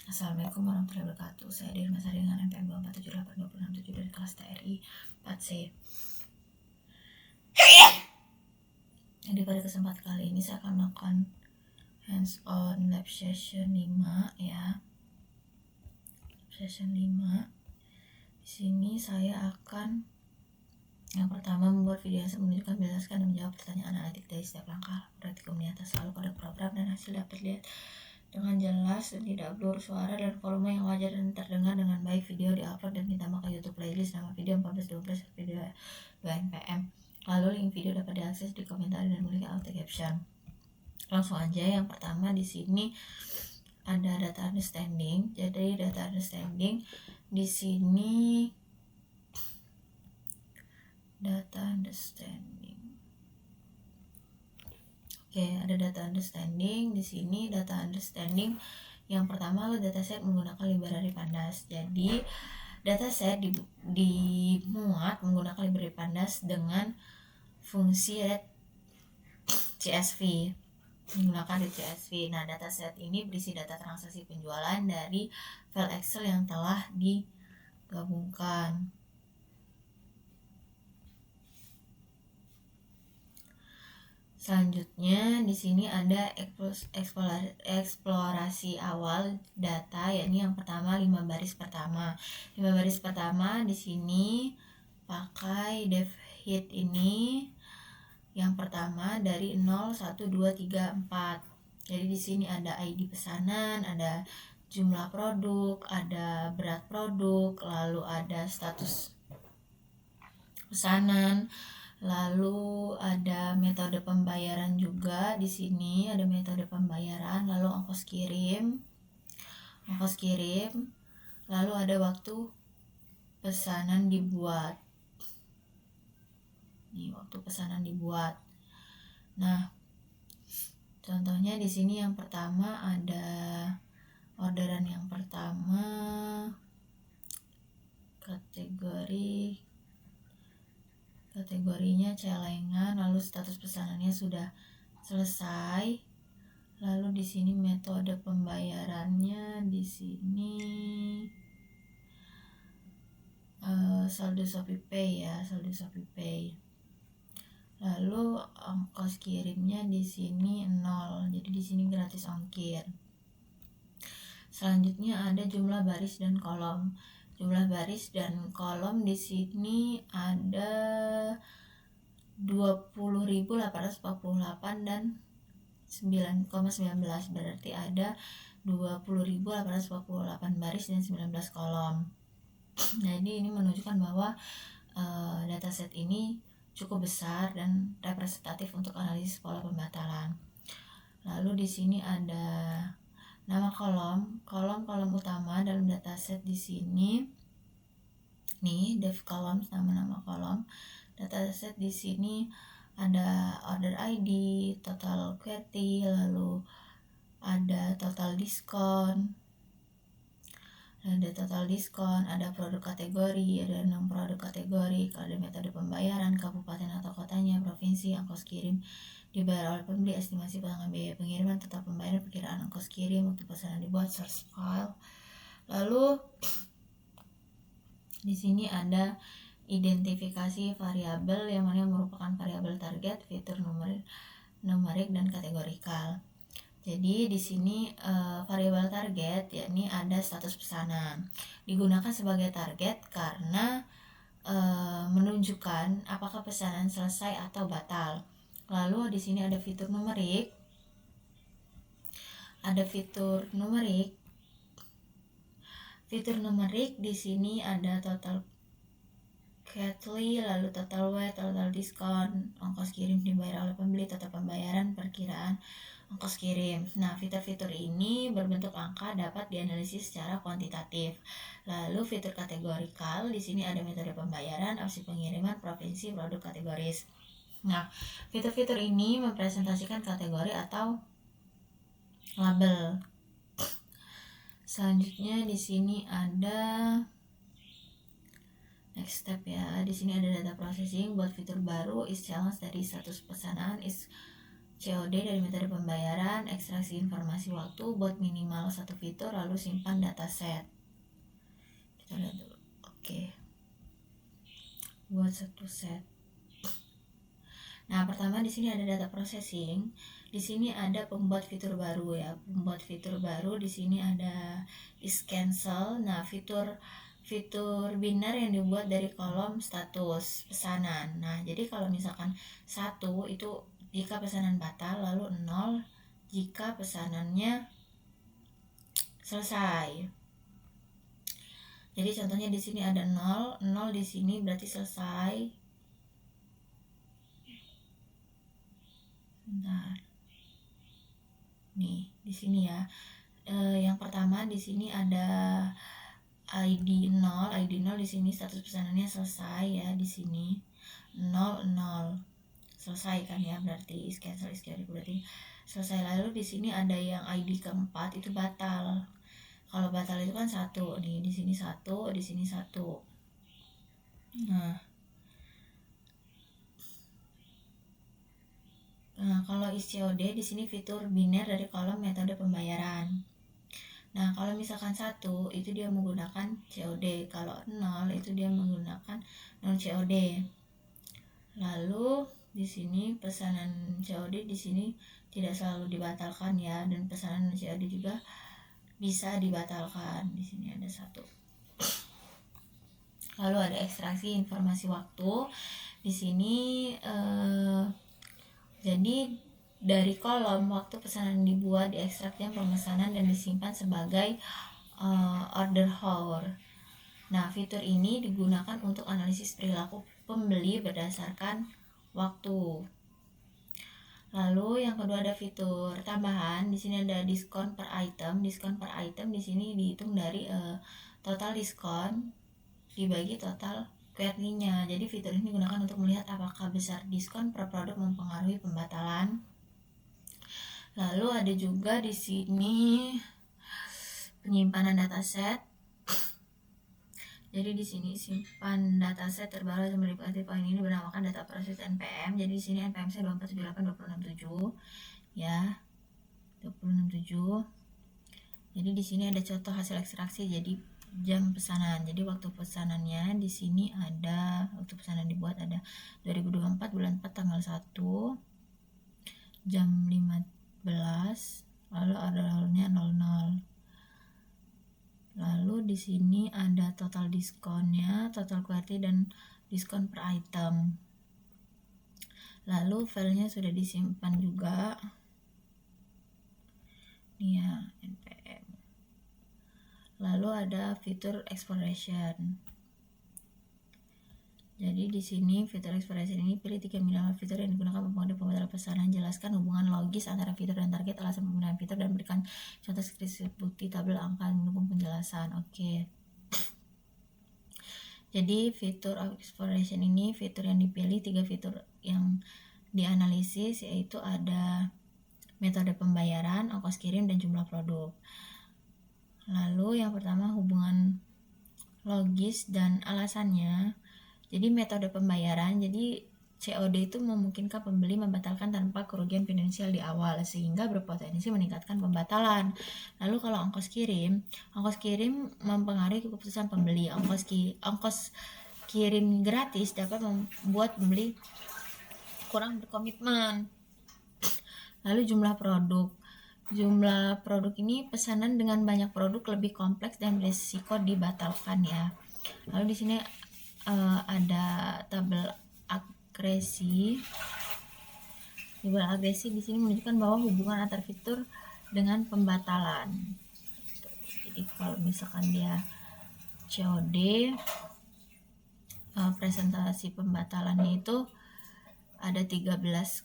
Assalamualaikum warahmatullahi wabarakatuh. Saya Dirma Sari dengan NPM 2478267 dari kelas TRI 4C. Jadi pada kesempatan kali ini saya akan melakukan hands on lab session 5 ya. Session 5. Di sini saya akan yang pertama membuat video yang menunjukkan, menjelaskan dan menjawab pertanyaan analitik dari setiap langkah praktikum di atas, lalu kode program dan hasil dapat dilihat dengan jelas dan tidak blur, suara dan volume yang wajar dan terdengar dengan baik. Video diupload dan ditambah ke YouTube playlist nama video 1412 video 2 npm. Lalu link video dapat diakses di komentar dan memiliki auto caption. Langsung aja, yang pertama di sini ada data understanding. Jadi data understanding di sini data understanding. Oke, ada data understanding di sini. Data understanding yang pertama adalah dataset menggunakan library pandas. Jadi dataset dimuat menggunakan library pandas dengan fungsi CSV, menggunakan CSV. Nah, dataset ini berisi data transaksi penjualan dari file Excel yang telah digabungkan. Selanjutnya di sini ada eksplorasi awal data, yakni yang pertama 5 baris pertama. 5 baris pertama di sini pakai dev hit ini yang pertama dari 0 1 2 3 4. Jadi di sini ada ID pesanan, ada jumlah produk, ada berat produk, lalu ada status pesanan. Lalu ada metode pembayaran juga di sini, ada metode pembayaran, lalu ongkos kirim, lalu ada waktu pesanan dibuat. Nih, waktu pesanan dibuat. Nah, contohnya di sini yang pertama ada orderan yang pertama, kategorinya celengan, lalu status pesanannya sudah selesai. Lalu di sini metode pembayarannya di sini saldo ShopeePay ya, saldo ShopeePay. Lalu ongkos kirimnya di sini 0. Jadi di sini gratis ongkir. Selanjutnya ada jumlah baris dan kolom. Jumlah baris dan kolom di sini ada 20.848 dan 9,19, berarti ada 20.848 baris dan 19 kolom. Jadi ini menunjukkan bahwa dataset ini cukup besar dan representatif untuk analisis pola pembatalan. Lalu di sini ada nama kolom utama dalam dataset di sini. Nih, dev columns, nama kolom. Dataset di sini ada order ID, total quantity, lalu ada total diskon. Ada total diskon, ada produk kategori, ada 6 produk kategori, ada metode pembayaran, kabupaten atau kotanya, provinsi, ongkos kirim dibayar oleh pembeli, estimasi pelanggan, biaya pengiriman, total pembayaran, perkiraan ongkos kirim, waktu pesanan dibuat, source file. Lalu di sini ada identifikasi variabel yang mana merupakan variabel target, fitur numerik dan kategorikal. Jadi di sini variabel target yakni ada status pesanan. Digunakan sebagai target karena menunjukkan apakah pesanan selesai atau batal. Lalu di sini ada fitur numerik. Fitur numerik di sini ada total quantity, lalu total weight, total diskon, ongkos kirim dibayar oleh pembeli, total pembayaran, perkiraan ongkos kirim. Nah, fitur-fitur ini berbentuk angka dapat dianalisis secara kuantitatif. Lalu fitur kategorikal, di sini ada metode pembayaran, opsi pengiriman, provinsi, produk kategoris. Nah, fitur-fitur ini mempresentasikan kategori atau label. Selanjutnya di sini ada next step ya. Di sini ada data processing buat fitur baru, is challenge dari status pesanan, is COD dari metode pembayaran, ekstraksi informasi waktu, buat minimal satu fitur, lalu simpan dataset. Kita lihat dulu. Oke. Buat satu set. Nah, pertama di sini ada data processing. Di sini ada pembuat fitur baru ya. Pembuat fitur baru di sini ada is cancel. Nah, fitur binar yang dibuat dari kolom status pesanan. Nah, jadi kalau misalkan 1 itu jika pesanan batal, lalu 0 jika pesanannya selesai. Jadi contohnya di sini ada 0 di sini berarti selesai. Bentar. Nih, di sini ya. Yang pertama di sini ada ID 0 di sini status pesanannya selesai ya, di sini 00 selesai kan ya, berarti is cancel berarti selesai. Lalu di sini ada yang ID keempat itu batal. Kalau batal itu kan 1 nih, di sini 1, di sini 1. Nah, kalau is COD di sini fitur biner dari kolom metode pembayaran. Nah, kalau misalkan 1 itu dia menggunakan COD, kalau 0 itu dia menggunakan non COD. Lalu di sini pesanan COD di sini tidak selalu dibatalkan ya, dan pesanan non COD juga bisa dibatalkan. Di sini ada 1. Lalu ada ekstraksi informasi waktu. Di sini jadi dari kolom waktu pesanan dibuat, diekstraknya pemesanan dan disimpan sebagai order hour. Nah, fitur ini digunakan untuk analisis perilaku pembeli berdasarkan waktu. Lalu yang kedua ada fitur tambahan. Di sini ada diskon per item. Diskon per item di sini dihitung dari total diskon dibagi total QWERTY-nya. Jadi fitur ini digunakan untuk melihat apakah besar diskon per produk mempengaruhi pembatalan. Lalu ada juga di sini penyimpanan dataset. Jadi di sini simpan dataset terbaru yang meliputi poin ini bernamakan data proses NPM. Jadi di sini NPM-nya 2478 ya. 267. Jadi di sini ada contoh hasil ekstraksi, jadi jam pesanan. Jadi waktu pesanannya di sini ada, waktu pesanan dibuat ada 2024 bulan 4 tanggal 1 jam 15, lalu ordernya 00. Lalu di sini ada total diskonnya, total QWERTY dan diskon per item. Lalu filenya sudah disimpan juga. Nih ya, NPM. Lalu ada fitur exploration. Jadi di sini fitur exploration ini pilih 3 minimal fitur yang digunakan mempengaruhi pembatalan pesanan. Jelaskan hubungan logis antara fitur dan target, alasan penggunaan fitur, dan berikan contoh screenshot bukti tabel angka mendukung penjelasan. Oke. Jadi fitur exploration ini fitur yang dipilih, 3 fitur yang dianalisis yaitu ada metode pembayaran, ongkos kirim, dan jumlah produk. Lalu yang pertama hubungan logis dan alasannya. Jadi metode pembayaran, jadi COD itu memungkinkan pembeli membatalkan tanpa kerugian finansial di awal sehingga berpotensi meningkatkan pembatalan. Lalu kalau ongkos kirim mempengaruhi keputusan pembeli. Ongkos kirim gratis dapat membuat pembeli kurang berkomitmen. Lalu jumlah produk ini pesanan dengan banyak produk lebih kompleks dan berisiko dibatalkan ya. Lalu di sini ada tabel agresi. Tabel agresi di sini menunjukkan bahwa hubungan antar fitur dengan pembatalan. Jadi kalau misalkan dia COD, presentasi pembatalannya itu ada 13%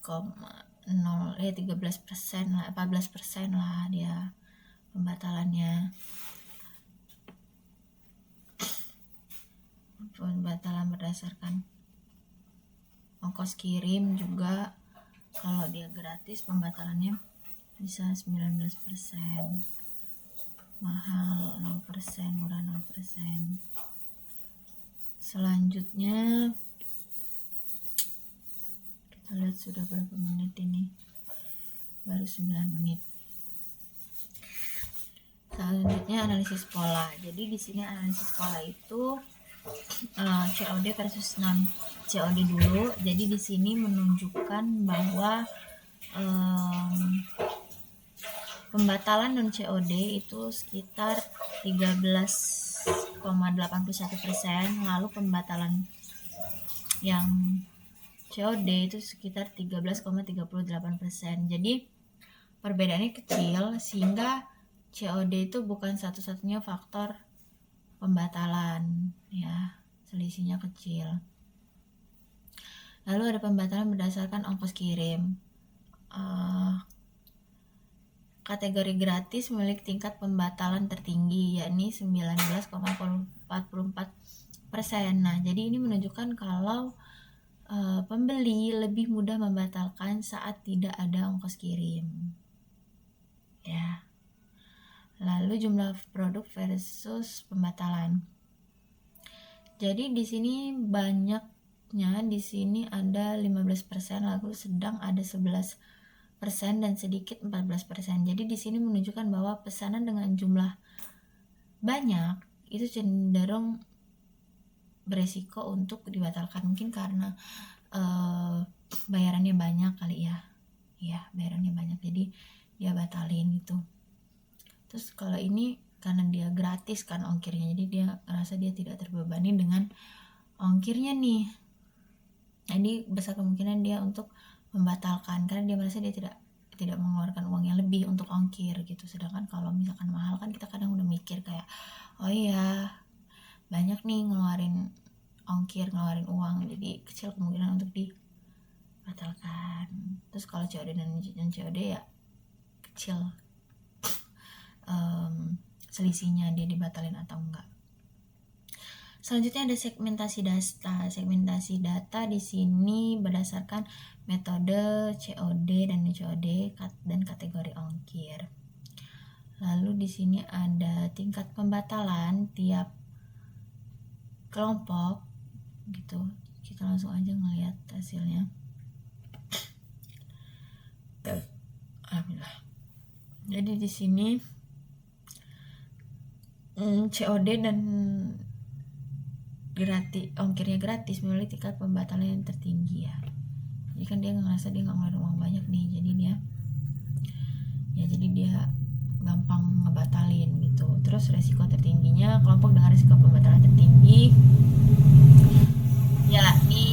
lah, 14% lah dia pembatalannya. Pembatalan berdasarkan ongkos kirim juga, kalau dia gratis pembatalannya bisa 19%, mahal 0%, murah 0%. Selanjutnya kita lihat sudah berapa menit ini. baru 9 menit. Selanjutnya analisis pola. Jadi di sini analisis pola itu COD versus non COD dulu. Jadi di sini menunjukkan bahwa pembatalan non COD itu sekitar 13,81%, lalu pembatalan yang COD itu sekitar 13,38%. Jadi perbedaannya kecil, sehingga COD itu bukan satu-satunya faktor pembatalan, ya, selisihnya kecil. Lalu ada pembatalan berdasarkan ongkos kirim. Kategori gratis memiliki tingkat pembatalan tertinggi, yakni 19,44%. Nah, jadi ini menunjukkan kalau pembeli lebih mudah membatalkan saat tidak ada ongkos kirim, ya. Lalu jumlah produk versus pembatalan. Jadi di sini banyaknya, di sini ada 15%, lalu sedang ada 11% dan sedikit 14%. Jadi di sini menunjukkan bahwa pesanan dengan jumlah banyak itu cenderung beresiko untuk dibatalkan, mungkin karena bayarannya banyak kali ya. Ya, bayarannya banyak, jadi dia batalin gitu. Terus kalau ini karena dia gratis kan ongkirnya, jadi dia ngerasa dia tidak terbebani dengan ongkirnya nih. Jadi besar kemungkinan dia untuk membatalkan karena dia merasa dia tidak mengeluarkan uang yang lebih untuk ongkir gitu. Sedangkan kalau misalkan mahal kan kita kadang udah mikir kayak, oh iya banyak nih ngeluarin ongkir, ngeluarin uang, jadi kecil kemungkinan untuk dibatalkan. Terus kalau COD dan COD ya kecil selisihnya dia dibatalin atau enggak. Selanjutnya ada segmentasi data. Segmentasi data di sini berdasarkan metode COD dan COD dan kategori ongkir. Lalu di sini ada tingkat pembatalan tiap kelompok gitu. Kita langsung aja ngelihat hasilnya. Alhamdulillah. Jadi di sini COD dan ongkirnya gratis memiliki tingkat pembatalan yang tertinggi ya. Jadi kan dia ngerasa dia nggak ngeluarin uang banyak nih, jadi dia gampang ngebatalin gitu. Terus resiko tertingginya kelompok dengan resiko pembatalan tertinggi yakni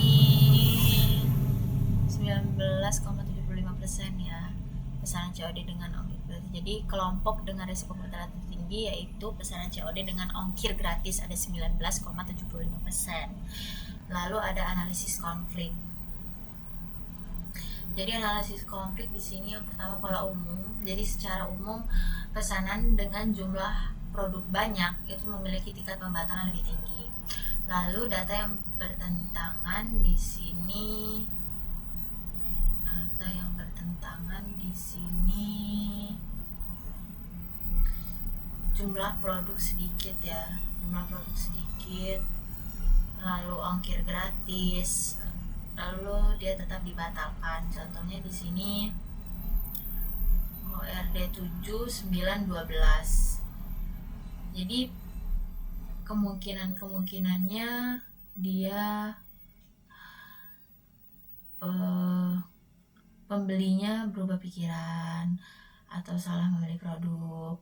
19,75% ya, pesanan COD dengan ongkir gratis. Jadi kelompok dengan resiko pembatalan tertinggi yaitu pesanan COD dengan ongkir gratis ada 19,75%. Lalu ada analisis konflik. Jadi analisis konflik di sini yang pertama pola umum. Jadi secara umum pesanan dengan jumlah produk banyak itu memiliki tingkat pembatalan lebih tinggi. Lalu data yang bertentangan di sini, jumlah produk sedikit ya, lalu ongkir gratis, lalu dia tetap dibatalkan. Contohnya di sini ORD 7, 9, 12. Jadi kemungkinannya dia pembelinya berubah pikiran atau salah memilih produk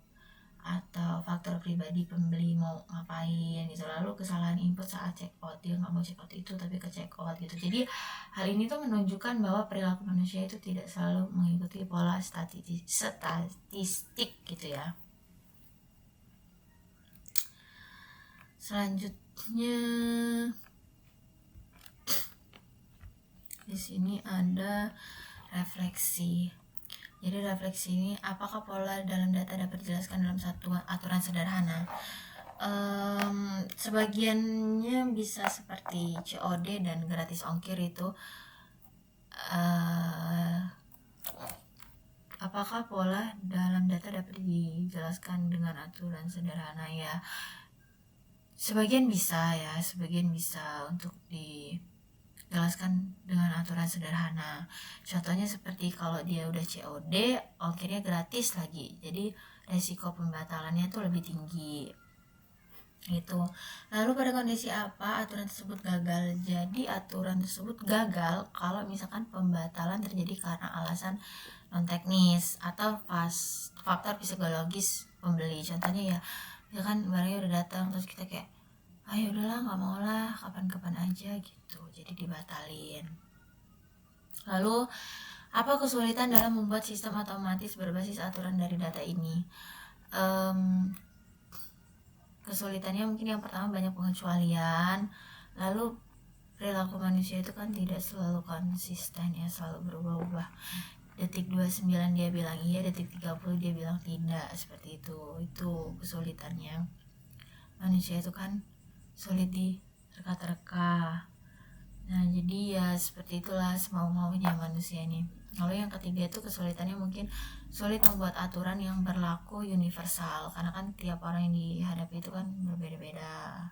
atau faktor pribadi pembeli mau ngapain gitu. Lalu kesalahan input saat check out, dia nggak mau check out itu tapi ke check out gitu. Jadi hal ini tuh menunjukkan bahwa perilaku manusia itu tidak selalu mengikuti pola statistik gitu ya. Selanjutnya di sini ada refleksi. Jadi refleksi ini, apakah pola dalam data dapat dijelaskan dalam satu aturan sederhana? Sebagiannya bisa seperti COD dan gratis ongkir itu. Apakah pola dalam data dapat dijelaskan dengan aturan sederhana? Ya, sebagian bisa untuk jelaskan dengan aturan sederhana. Contohnya seperti kalau dia udah COD, ongkirnya gratis lagi, jadi resiko pembatalannya tuh lebih tinggi gitu. Lalu pada kondisi apa aturan tersebut gagal? Jadi aturan tersebut gagal kalau misalkan pembatalan terjadi karena alasan non teknis atau faktor psikologis pembeli. Contohnya ya kan barangnya udah datang terus kita kayak ayo udahlah nggak mau lah, kapan-kapan aja gitu, jadi dibatalin. Lalu apa kesulitan dalam membuat sistem otomatis berbasis aturan dari data ini? Kesulitannya mungkin yang pertama banyak pengecualian, lalu perilaku manusia itu kan tidak selalu konsisten ya, selalu berubah-ubah. Detik 29 dia bilang iya, detik 30 dia bilang tidak, seperti itu kesulitannya. Manusia itu kan sulit direka-reka. Nah jadi ya seperti itulah semau-maunya manusia ini. Lalu yang ketiga itu kesulitannya mungkin sulit membuat aturan yang berlaku universal, karena kan tiap orang yang dihadapi itu kan berbeda-beda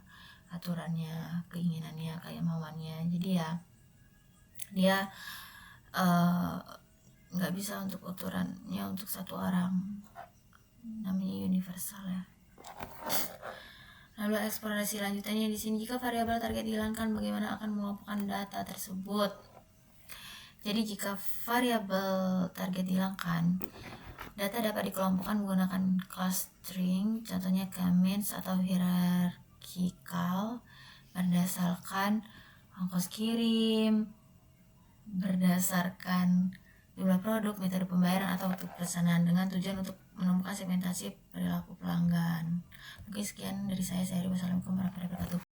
aturannya, keinginannya, kemauannya. Jadi ya dia nggak bisa untuk aturannya untuk satu orang, namanya universal ya. Lalu eksplorasi lanjutannya di sini, jika variabel target dihilangkan, bagaimana akan mengelompokkan data tersebut? Jadi jika variabel target dihilangkan, data dapat dikelompokkan menggunakan clustering, contohnya comments atau hierarchical, berdasarkan ongkos kirim, berdasarkan jumlah produk, metode pembayaran, atau waktu pesanan, dengan tujuan untuk menemukan segmentasi perilaku pelanggan. Mungkin sekian dari saya. Wassalamualaikum warahmatullahi wabarakatuh.